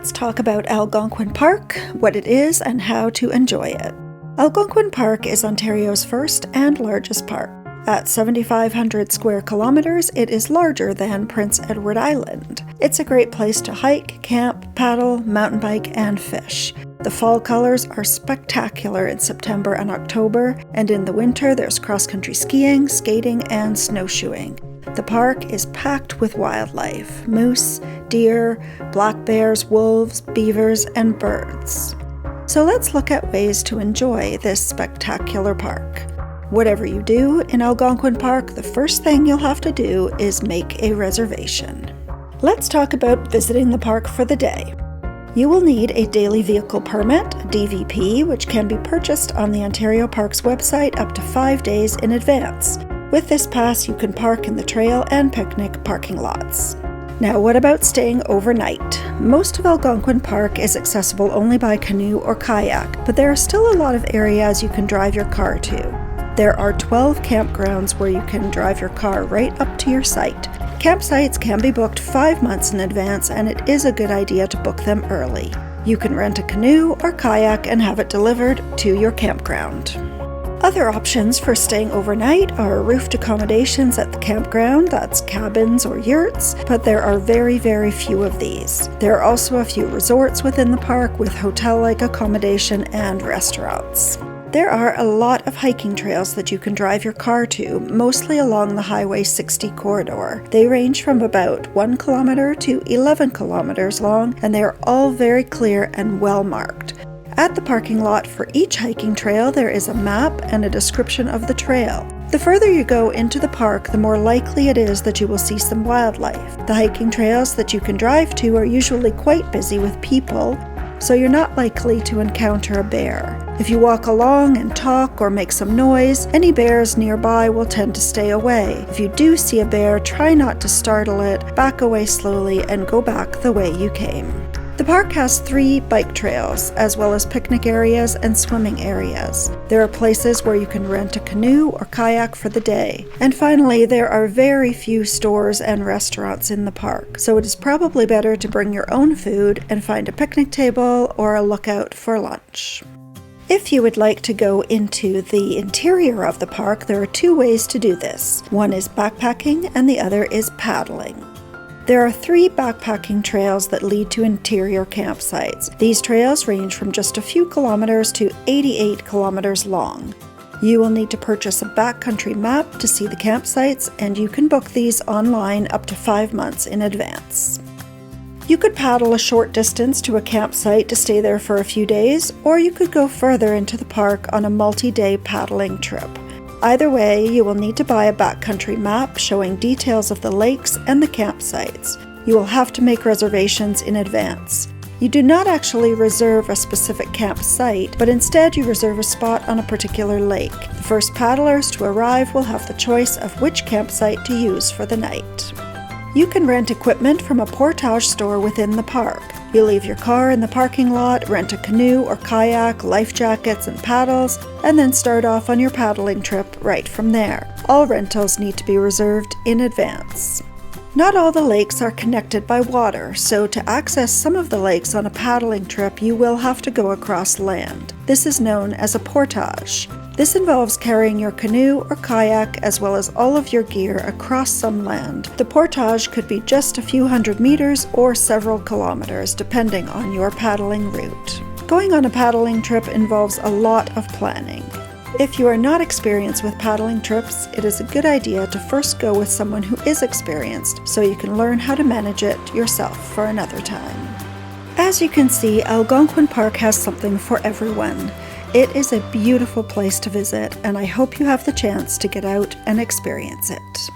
Let's talk about Algonquin Park, what it is, and how to enjoy it. Algonquin Park is Ontario's first and largest park. At 7,500 square kilometers, it is larger than Prince Edward Island. It's a great place to hike, camp, paddle, mountain bike, and fish. The fall colors are spectacular in September and October, and in the winter there's cross-country skiing, skating, and snowshoeing. The park is packed with wildlife: moose, deer, black bears, wolves, beavers, and birds. So let's look at ways to enjoy this spectacular park. Whatever you do in Algonquin Park, the first thing you'll have to do is make a reservation. Let's talk about visiting the park for the day. You will need a daily vehicle permit, DVP, which can be purchased on the Ontario Parks website up to 5 days in advance. With this pass, you can park in the trail and picnic parking lots. Now, what about staying overnight? Most of Algonquin Park is accessible only by canoe or kayak, but there are still a lot of areas you can drive your car to. There are 12 campgrounds where you can drive your car right up to your site. Campsites can be booked 5 months in advance, and it is a good idea to book them early. You can rent a canoe or kayak and have it delivered to your campground. Other options for staying overnight are roofed accommodations at the campground, that's cabins or yurts, but there are very few of these. There are also a few resorts within the park with hotel-like accommodation and restaurants. There are a lot of hiking trails that you can drive your car to, mostly along the Highway 60 corridor. They range from about 1 kilometer to 11 kilometers long, and they are all very clear and well marked. At the parking lot for each hiking trail, there is a map and a description of the trail. The further you go into the park, the more likely it is that you will see some wildlife. The hiking trails that you can drive to are usually quite busy with people, so you're not likely to encounter a bear. If you walk along and talk or make some noise, any bears nearby will tend to stay away. If you do see a bear, try not to startle it, back away slowly, and go back the way you came. The park has 3 bike trails, as well as picnic areas and swimming areas. There are places where you can rent a canoe or kayak for the day. And finally, there are very few stores and restaurants in the park, so it is probably better to bring your own food and find a picnic table or a lookout for lunch. If you would like to go into the interior of the park, there are 2 ways to do this. One is backpacking and the other is paddling. There are 3 backpacking trails that lead to interior campsites. These trails range from just a few kilometers to 88 kilometers long. You will need to purchase a backcountry map to see the campsites, and you can book these online up to 5 months in advance. You could paddle a short distance to a campsite to stay there for a few days, or you could go further into the park on a multi-day paddling trip. Either way, you will need to buy a backcountry map showing details of the lakes and the campsites. You will have to make reservations in advance. You do not actually reserve a specific campsite, but instead you reserve a spot on a particular lake. The first paddlers to arrive will have the choice of which campsite to use for the night. You can rent equipment from a Portage store within the park. You leave your car in the parking lot, rent a canoe or kayak, life jackets and paddles, and then start off on your paddling trip right from there. All rentals need to be reserved in advance. Not all the lakes are connected by water, so to access some of the lakes on a paddling trip, you will have to go across land. This is known as a portage. This involves carrying your canoe or kayak as well as all of your gear across some land. The portage could be just a few hundred meters or several kilometers, depending on your paddling route. Going on a paddling trip involves a lot of planning. If you are not experienced with paddling trips, it is a good idea to first go with someone who is experienced, so you can learn how to manage it yourself for another time. As you can see, Algonquin Park has something for everyone. It is a beautiful place to visit, and I hope you have the chance to get out and experience it.